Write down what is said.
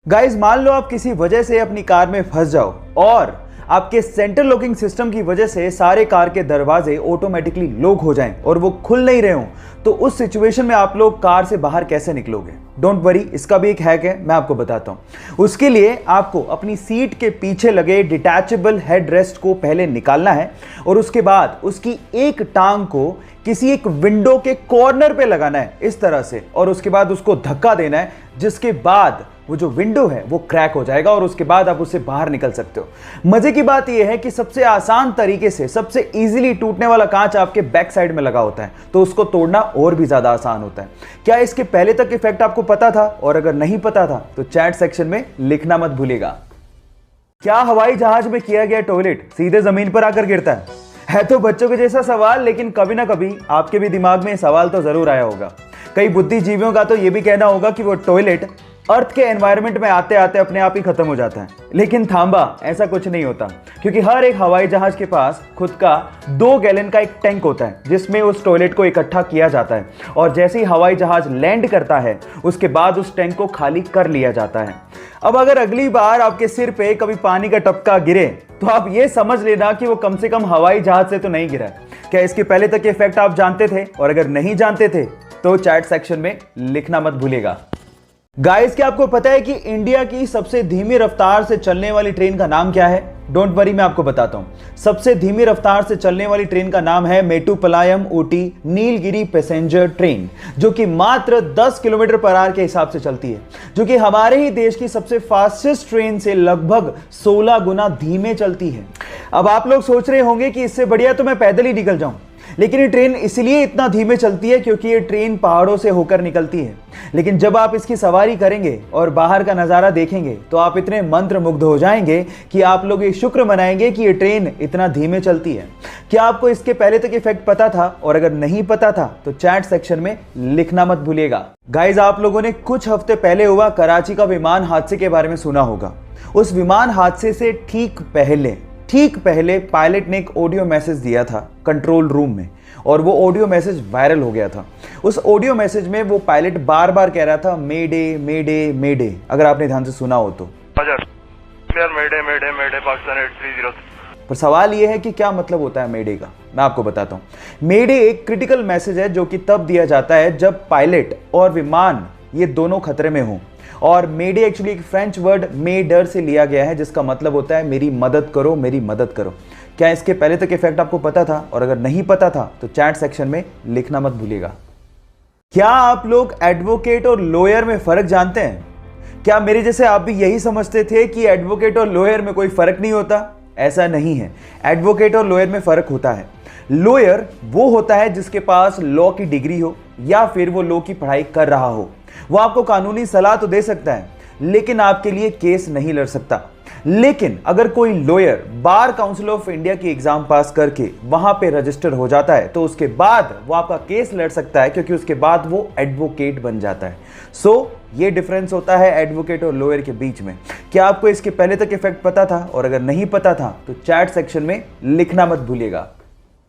Guys मान लो आप किसी वजह से अपनी कार में फंस जाओ और आपके सेंट्रल लॉकिंग सिस्टम की वजह से सारे कार के दरवाजे ऑटोमेटिकली लॉक हो जाएं और वो खुल नहीं रहे हो, तो उस सिचुएशन में आप लोग कार से बाहर कैसे निकलोगे? डोंट वरी, इसका भी एक हैक है, मैं आपको बताता हूं। उसके लिए आपको अपनी सीट के पीछे लगे डिटैचेबल हेड रेस्ट को पहले निकालना है और उसके बाद उसकी एक टांग को किसी एक विंडो के कॉर्नर पे लगाना है इस तरह से, और उसके बाद उसको धक्का देना है, जिसके बाद वो जो विंडो है वो क्रैक हो जाएगा और उसके बाद आप उससे बाहर निकल सकते हो। मजे की बात यह है कि सबसे आसान तरीके से सबसे इजीली टूटने वाला कांच आपके बैक साइड में लगा होता है, तो उसको तोड़ना और भी ज्यादा आसान होता है। क्या इसके पहले तक इफेक्ट आपको पता था? और अगर नहीं पता था तो चैट सेक्शन में लिखना मत भूलिएगा। क्या हवाई जहाज में किया गया टॉयलेट सीधे जमीन पर आकर गिरता है तो बच्चों के जैसा सवाल, लेकिन कभी ना कभी आपके भी दिमाग में सवाल तो जरूर आया होगा। कई बुद्धिजीवियों का तो यह भी कहना होगा कि वो टॉयलेट अर्थ के एनवायरनमेंट में आते आते अपने आप ही खत्म हो जाता है, लेकिन थांबा, ऐसा कुछ नहीं होता, क्योंकि हर एक हवाई जहाज के पास खुद का 2 गैलन का एक टैंक होता है जिसमें उस टॉयलेट को इकट्ठा किया जाता है, और जैसे ही हवाई जहाज लैंड करता है उसके बाद उस टैंक को खाली कर लिया जाता है। अब अगर अगली बार आपके सिर पे कभी पानी का टपका गिरे तो आप ये समझ लेना कि वो कम से कम हवाई जहाज से तो नहीं गिरा है। क्या इसके पहले तक इफेक्ट आप जानते थे? और अगर नहीं जानते थे तो चैट सेक्शन में लिखना मत भूलिएगा। गाइस, क्या आपको पता है कि इंडिया की सबसे धीमी रफ्तार से चलने वाली ट्रेन का नाम क्या है? डोंट वरी, मैं आपको बताता हूं। सबसे धीमी रफ्तार से चलने वाली ट्रेन का नाम है मेट्टुपालयम ऊटी नीलगिरी पैसेंजर ट्रेन, जो कि मात्र 10 किलोमीटर पर आवर के हिसाब से चलती है, जो कि हमारे ही देश की सबसे फास्टेस्ट ट्रेन से लगभग 16 गुना धीमे चलती है। अब आप लोग सोच रहे होंगे कि इससे बढ़िया तो मैं पैदल ही निकल जाऊं, लेकिन ये ट्रेन इसलिए इतना धीमे चलती है क्योंकि ये ट्रेन पहाड़ों से होकर निकलती है। लेकिन जब आप इसकी सवारी करेंगे और बाहर का नज़ारा देखेंगे तो आप इतने मंत्रमुग्ध हो जाएंगे कि आप लोग ये शुक्र मनाएंगे कि ये ट्रेन इतना धीमे चलती है। क्या आपको इसके पहले तक इफेक्ट पता था? और अगर नहीं पता था तो चैट सेक्शन में लिखना मत भूलिएगा। गाइज, आप लोगों ने कुछ हफ्ते पहले हुआ कराची का विमान हादसे के बारे में सुना होगा। उस विमान हादसे से ठीक पहले पायलट ने एक ऑडियो मैसेज दिया था कंट्रोल रूम में, और वो ऑडियो मैसेज वायरल हो गया था। उस ऑडियो मैसेज में वो पायलट बार बार कह रहा था मेडे मेडे मेडे, अगर आपने ध्यान से सुना हो तो। मेडे मेडे मेडे पाकिस्तान 830। पर सवाल ये है कि क्या मतलब होता है मेडे का? मैं आपको बताता हूं। मेडे एक क्रिटिकल मैसेज है जो कि तब दिया जाता है जब पायलट और विमान ये दोनों खतरे में हों, और मेडे एक्चुअली एक फ्रेंच वर्ड मेडर से लिया गया है जिसका मतलब होता है मेरी मदद करो, मेरी मदद करो। क्या इसके पहले तक इफेक्ट आपको पता था? और अगर नहीं पता था तो चैट सेक्शन में लिखना मत भूलिएगा। क्या आप लोग एडवोकेट और लॉयर में फर्क जानते हैं? क्या मेरे जैसे आप भी यही समझते थे कि एडवोकेट और लॉयर में कोई फर्क नहीं होता? ऐसा नहीं है, एडवोकेट और लॉयर में फर्क होता है। लॉयर वो होता है जिसके पास लॉ की डिग्री हो या फिर वो लॉ की पढ़ाई कर रहा हो। वो आपको कानूनी सलाह तो दे सकता है लेकिन आपके लिए केस नहीं लड़ सकता। लेकिन अगर कोई lawyer bar council of India की एग्जाम पास करके वहां पे रजिस्टर हो जाता है तो उसके बाद वो आपका केस लड़ सकता है, क्योंकि उसके बाद वो एडवोकेट बन जाता है। सो ये डिफरेंस होता है एडवोकेट और लॉयर के बीच में। क्या आपको इसके पहले तक इफेक्ट पता था? और अगर नहीं पता था तो चैट सेक्शन में लिखना मत भूलिएगा।